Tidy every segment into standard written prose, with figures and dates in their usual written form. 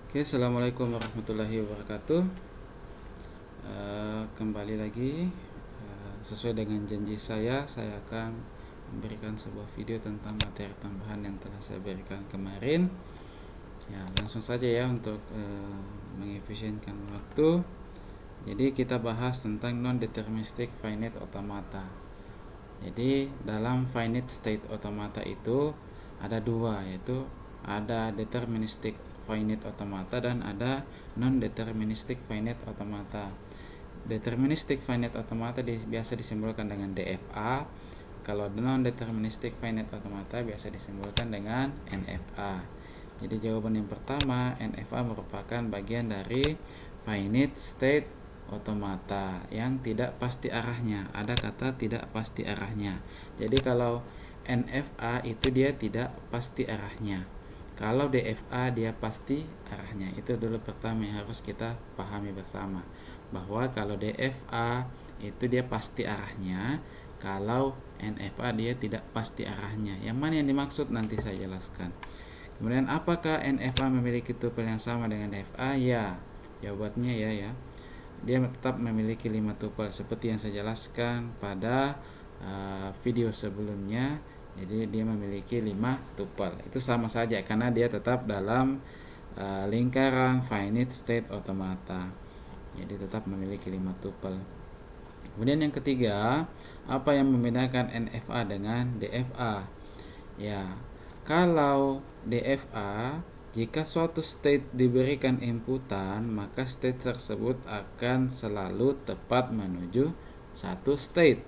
Oke, assalamualaikum warahmatullahi wabarakatuh. Kembali lagi, sesuai dengan janji saya akan memberikan sebuah video tentang materi tambahan yang telah saya berikan kemarin. Ya, langsung saja ya untuk mengefisienkan waktu. Jadi kita bahas tentang non-deterministic finite automata. Jadi dalam finite state automata itu ada dua, yaitu ada deterministic finite automata dan ada non-deterministic finite automata. Deterministic finite automata biasa disimbolkan dengan DFA. Kalau non-deterministic finite automata biasa disimbolkan dengan NFA. Jadi jawaban yang pertama, NFA merupakan bagian dari finite state automata yang tidak pasti arahnya. Ada kata tidak pasti arahnya. Jadi kalau NFA itu dia tidak pasti arahnya. Kalau DFA dia pasti arahnya. Itu dulu pertama yang harus kita pahami bersama, bahwa kalau DFA itu dia pasti arahnya, kalau NFA dia tidak pasti arahnya. Yang mana yang dimaksud nanti saya jelaskan. Kemudian apakah NFA memiliki tupel yang sama dengan DFA? Ya, jawabannya ya. Dia tetap memiliki 5 tupel seperti yang saya jelaskan pada video sebelumnya. Jadi dia memiliki 5 tupel. Itu sama saja karena dia tetap dalam lingkaran finite state automata. Jadi tetap memiliki 5 tupel. Kemudian yang ketiga, apa yang membedakan NFA dengan DFA? Ya, kalau DFA, jika suatu state diberikan inputan, maka state tersebut akan selalu tepat menuju satu state.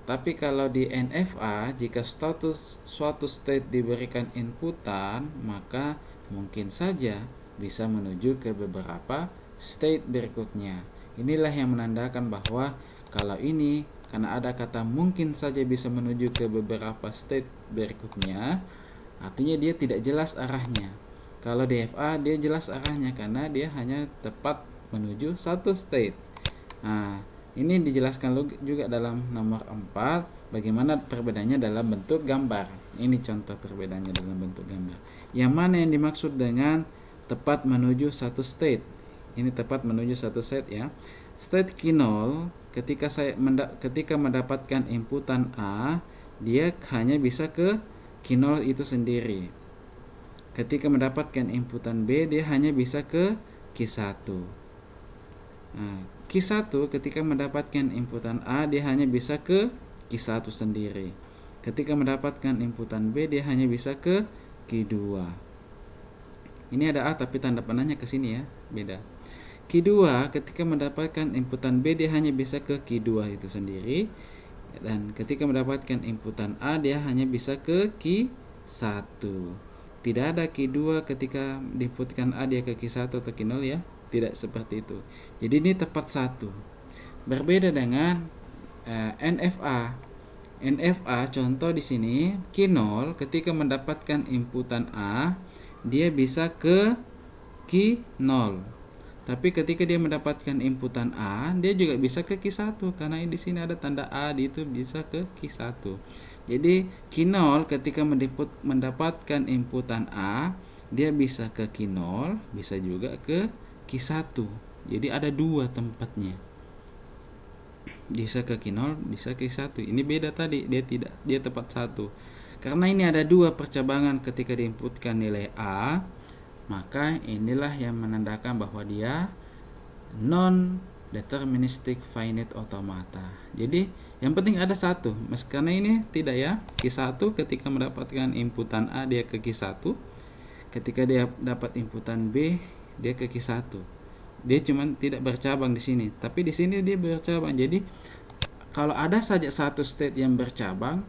Tapi kalau di NFA, jika suatu state diberikan inputan, maka mungkin saja bisa menuju ke beberapa state berikutnya. Inilah yang menandakan bahwa kalau ini, karena ada kata mungkin saja bisa menuju ke beberapa state berikutnya, artinya dia tidak jelas arahnya. Kalau DFA dia jelas arahnya karena dia hanya tepat menuju satu state. Nah, ini dijelaskan juga dalam nomor 4 bagaimana perbedaannya dalam bentuk gambar. Ini contoh perbedaannya dalam bentuk gambar. Yang mana yang dimaksud dengan tepat menuju satu state? Ini tepat menuju satu state ya. State Q0 ketika mendapatkan inputan A, dia hanya bisa ke Q0 itu sendiri. Ketika mendapatkan inputan B, dia hanya bisa ke Q1. Nah, Q1 ketika mendapatkan inputan A, dia hanya bisa ke Q1 sendiri. Ketika mendapatkan inputan B, dia hanya bisa ke Q2. Ini ada A tapi tanda panahnya ke sini ya, beda. Q2 ketika mendapatkan inputan B, dia hanya bisa ke Q2 itu sendiri. Dan ketika mendapatkan inputan A, dia hanya bisa ke Q1. Tidak ada Q2 ketika diinputkan A dia ke Q1 atau Q0 ya. Tidak seperti itu. Jadi ini tepat satu. Berbeda dengan NFA. NFA contoh di sini Q0 ketika mendapatkan inputan A, dia bisa ke Q0. Tapi ketika dia mendapatkan inputan A, dia juga bisa ke Q1 karena di sini ada tanda A, itu bisa ke Q1. Jadi Q0 ketika mendapatkan inputan A, dia bisa ke Q0, bisa juga ke Q1. Jadi ada dua tempatnya. Bisa ke Q0, bisa ke Q1. Ini beda tadi, dia tepat satu. Karena ini ada dua percabangan ketika diinputkan nilai A, maka inilah yang menandakan bahwa dia non-deterministic finite automata. Jadi yang penting ada satu. Karena ini tidak ya, Q1 ketika mendapatkan inputan A dia ke Q1. Ketika dia dapat inputan B dia ke Q1. Dia cuma tidak bercabang di sini, tapi di sini dia bercabang. Jadi kalau ada saja satu state yang bercabang,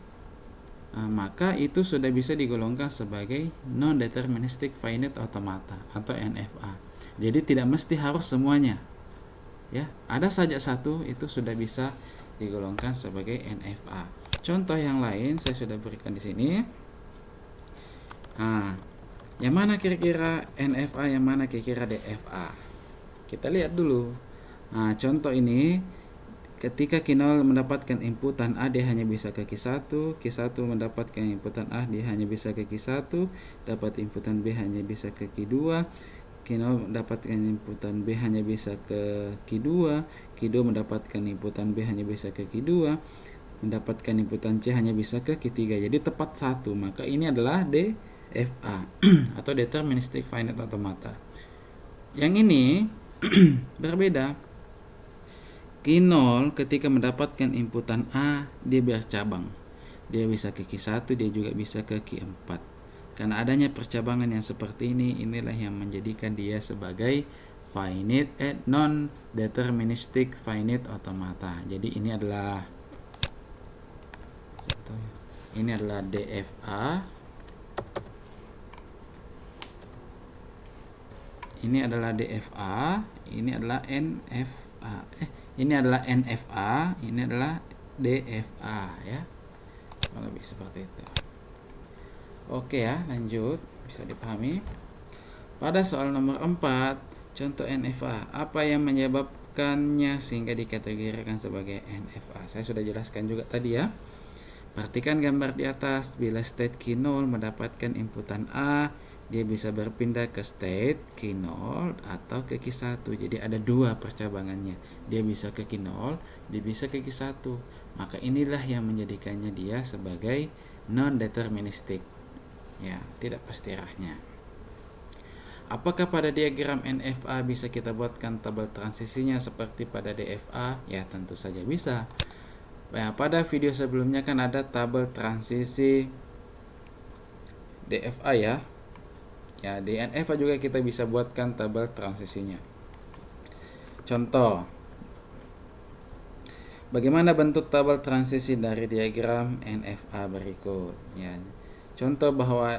maka itu sudah bisa digolongkan sebagai non-deterministic finite automata atau NFA. Jadi tidak mesti harus semuanya. Ya, ada saja satu itu sudah bisa digolongkan sebagai NFA. Contoh yang lain saya sudah berikan di sini. Yang mana kira-kira NFA, yang mana kira-kira DFA? Kita lihat dulu. Contoh ini ketika Q0 mendapatkan inputan A, dia hanya bisa ke Q1, Q1 mendapatkan inputan A, dia hanya bisa ke Q1, dapat inputan B hanya bisa ke Q2, Q0 mendapatkan inputan B hanya bisa ke Q2, Q2 mendapatkan inputan B hanya bisa ke Q2, mendapatkan inputan C hanya bisa ke Q3. Jadi tepat satu, maka ini adalah DFA atau deterministic finite automata. Yang ini berbeda. Q0 ketika mendapatkan inputan A, dia bercabang. Dia bisa ke Q1, dia juga bisa ke Q4. Karena adanya percabangan yang seperti ini, inilah yang menjadikan dia sebagai finite non-deterministic finite automata. Jadi ini adalah DFA. Ini adalah DFA, ini adalah NFA. Ini adalah NFA, ini adalah DFA ya. Lebih seperti itu. Oke ya, lanjut, bisa dipahami. Pada soal nomor 4, contoh NFA, apa yang menyebabkannya sehingga dikategorikan sebagai NFA? Saya sudah jelaskan juga tadi ya. Perhatikan gambar di atas, bila state Q0 mendapatkan inputan A, dia bisa berpindah ke state Q0 atau ke Q1. Jadi ada dua percabangannya. Dia bisa ke Q0, dia bisa ke Q1. Maka inilah yang menjadikannya dia sebagai non-deterministic. Ya, tidak pasti arahnya. Apakah pada diagram NFA bisa kita buatkan tabel transisinya seperti pada DFA? Ya, tentu saja bisa. Nah, pada video sebelumnya kan ada tabel transisi DFA ya. Ya, di NFA juga kita bisa buatkan tabel transisinya. Contoh, bagaimana bentuk tabel transisi dari diagram NFA berikut? Ya, contoh bahwa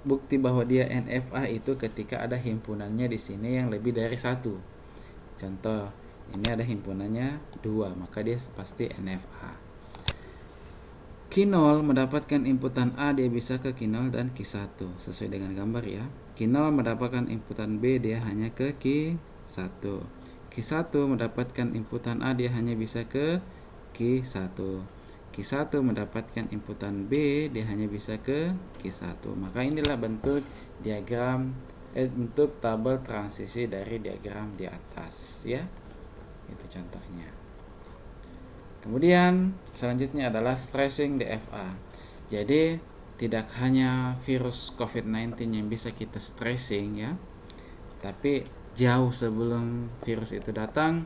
bukti bahwa dia NFA itu ketika ada himpunannya di sini yang lebih dari satu. Contoh, ini ada himpunannya 2, maka dia pasti NFA. Q0 mendapatkan inputan A, dia bisa ke Q0 dan Q1 sesuai dengan gambar ya. Q0 mendapatkan inputan B, dia hanya ke Q1. Q1 mendapatkan inputan A, dia hanya bisa ke Q1. Q1 mendapatkan inputan B, dia hanya bisa ke Q1. Maka inilah bentuk diagram bentuk tabel transisi dari diagram di atas ya. Itu contohnya. Kemudian selanjutnya adalah stressing DFA. Jadi tidak hanya virus COVID-19 yang bisa kita stressing ya, tapi jauh sebelum virus itu datang,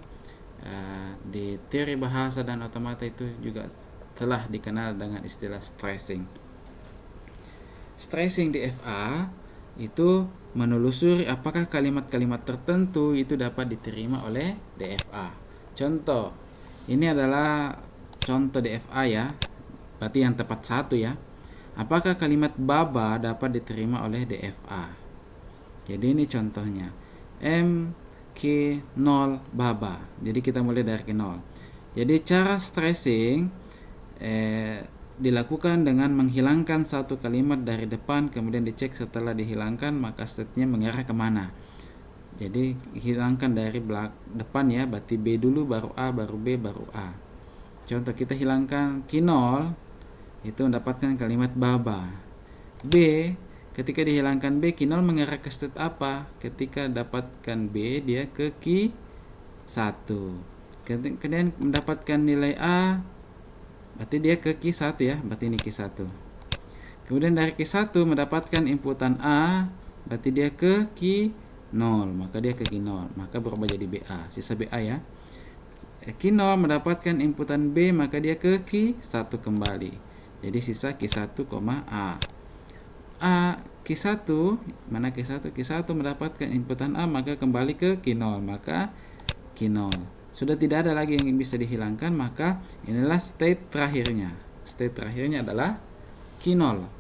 di teori bahasa dan otomata itu juga telah dikenal dengan istilah stressing. Stressing DFA itu menelusuri apakah kalimat-kalimat tertentu itu dapat diterima oleh DFA. Contoh, ini adalah contoh DFA ya, berarti yang tepat satu ya. Apakah kalimat baba dapat diterima oleh DFA? Jadi ini contohnya, Q0 baba. Jadi kita mulai dari Q0. Jadi cara stressing dilakukan dengan menghilangkan satu kalimat dari depan, kemudian dicek setelah dihilangkan maka state-nya mengarah kemana. Jadi hilangkan dari depan ya, berarti B dulu baru A, baru B, baru A. Contoh, kita hilangkan Q0 itu mendapatkan kalimat baba. B, ketika dihilangkan B, Q0 mengarah ke state apa? Ketika dapatkan B, dia ke Q1. Kemudian mendapatkan nilai A, berarti dia ke Q1 ya, berarti ini Q1. Kemudian dari Q1 mendapatkan inputan A, berarti dia ke Q0, maka dia ke Q0, maka berubah jadi BA, sisa BA ya. Q0 mendapatkan inputan B, maka dia ke Q1 kembali. Jadi sisa Q1, A. Q1, mana Q1? Q1 mendapatkan inputan A, maka kembali ke Q0, maka Q0. Sudah tidak ada lagi yang bisa dihilangkan, maka inilah state terakhirnya. State terakhirnya adalah Q0.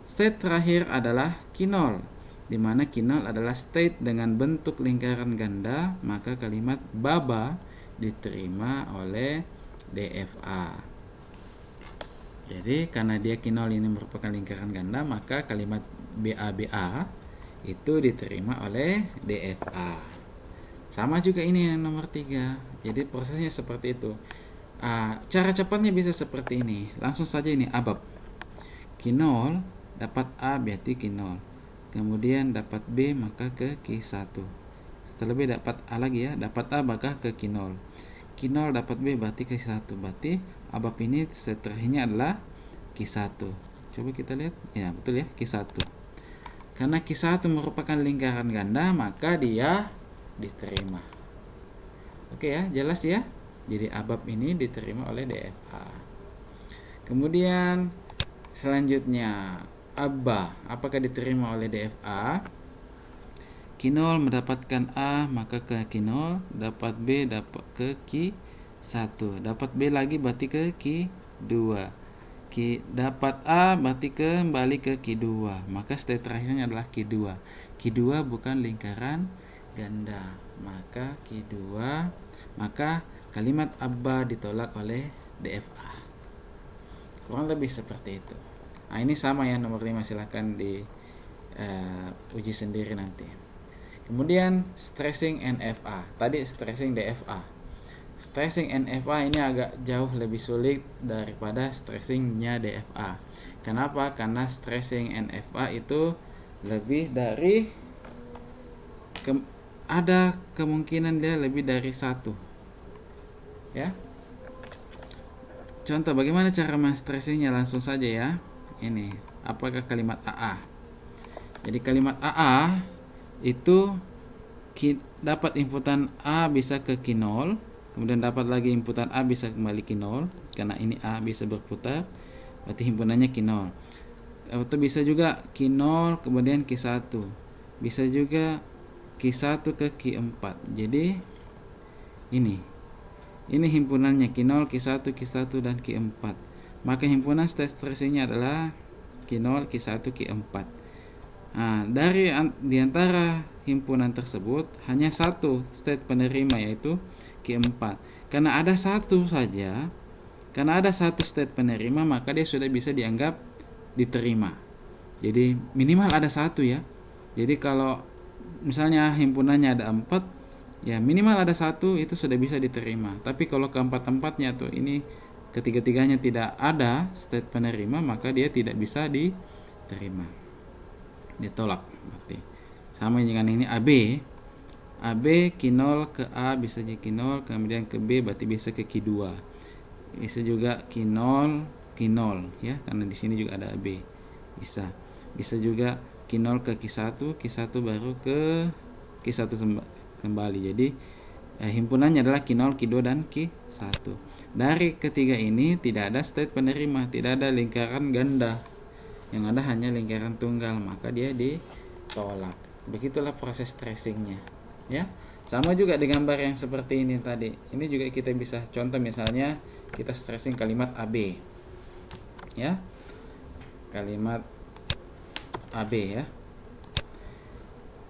State terakhir adalah Q0, di mana Q0 adalah state dengan bentuk lingkaran ganda, maka kalimat baba diterima oleh DFA. Jadi karena dia Q0 ini merupakan lingkaran ganda, maka kalimat BA itu diterima oleh DFA. Sama juga ini yang nomor 3. Jadi prosesnya seperti itu. Cara cepatnya bisa seperti ini. Langsung saja ini ABAP. Q0 dapat A berarti Q0. Kemudian dapat B maka ke Q1. Setelah B dapat A lagi ya, dapat A maka ke Q0. Q0 dapat B berarti ke Q1. Berarti ABAP ini setelahnya adalah Q1. Coba kita lihat. Ya, betul ya, Q1. Karena Q1 merupakan lingkaran ganda, maka dia diterima. Oke ya, jelas ya. Jadi ABAP ini diterima oleh DFA. Kemudian selanjutnya ABA, apakah diterima oleh DFA? Q0 mendapatkan A maka ke Q0, dapat B dapat ke Q1, dapat B lagi berarti ke Q2, dapat A berarti kembali ke Q2, maka state terakhirnya adalah Q2. Q2 bukan lingkaran ganda, maka Q2, maka kalimat ABA ditolak oleh DFA. Kurang lebih seperti itu. Ini sama ya, nomor 5, silahkan di uji sendiri nanti. Kemudian stressing NFA. Tadi stressing DFA. Stressing NFA ini agak jauh lebih sulit daripada stressingnya DFA. Kenapa? Karena stressing NFA itu lebih dari ada kemungkinan dia lebih dari satu. Ya. Contoh bagaimana cara men-stressingnya, langsung saja ya. Ini, apakah kalimat AA? Jadi kalimat AA itu dapat inputan A bisa ke Q0, kemudian dapat lagi inputan A bisa kembali Q0, karena ini A bisa berputar, berarti himpunannya Q0. Atau bisa juga Q0 kemudian Q1, bisa juga Q1 ke Q4. Jadi ini himpunannya Q0, Q1, Q1 dan Q4. Maka himpunan state stressingnya adalah Q0, Q1, Q4. Dari diantara himpunan tersebut hanya satu state penerima, yaitu Q4. Karena ada satu saja, karena ada satu state penerima, maka dia sudah bisa dianggap diterima. Jadi minimal ada satu ya. Jadi kalau misalnya himpunannya ada 4, ya minimal ada satu, itu sudah bisa diterima. Tapi kalau keempat-empatnya tuh ini ketiga-tiganya tidak ada state penerima, maka dia tidak bisa diterima, ditolak. Berarti sama dengan ini AB Q0 ke A bisa jadi Q0, kemudian ke B berarti bisa ke Q2, bisa juga Q0 ya, karena di sini juga ada AB, bisa juga Q0 ke Q1 baru ke Q1 kembali. Jadi himpunannya adalah Q0, Q2 dan Q1. Dari ketiga ini tidak ada state penerima, tidak ada lingkaran ganda, yang ada hanya lingkaran tunggal, maka dia ditolak. Begitulah proses stressingnya ya. Sama juga di gambar yang seperti ini tadi. Ini juga kita bisa contoh, misalnya kita stressing kalimat AB ya, kalimat AB ya.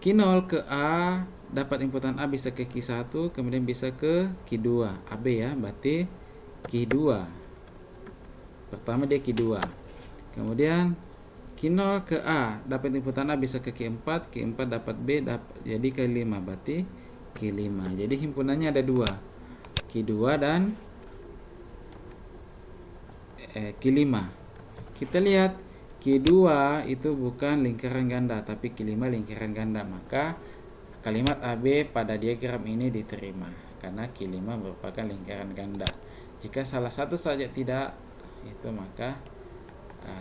Q0 ke A dapat inputan A bisa ke Q1, kemudian bisa ke Q2, AB ya, berarti Q2. Pertama dia Q2. Kemudian Q0 ke A dapat inputan A bisa ke Q4 dapat B jadi ke 5, berarti Q5. Jadi himpunannya ada 2, Q2 dan Q5. Kita lihat Q2 itu bukan lingkaran ganda, tapi Q5 lingkaran ganda, maka kalimat AB pada diagram ini diterima karena Q5 merupakan lingkaran ganda. Jika salah satu saja tidak, itu maka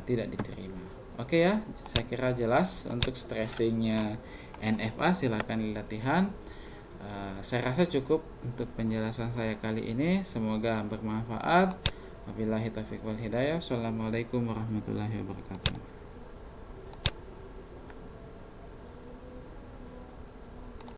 tidak diterima. Oke ya, saya kira jelas untuk stressingnya NFA. Silahkan latihan. Saya rasa cukup untuk penjelasan saya kali ini. Semoga bermanfaat. Wabillahi taufiq wal hidayah. Assalamualaikum warahmatullahi wabarakatuh.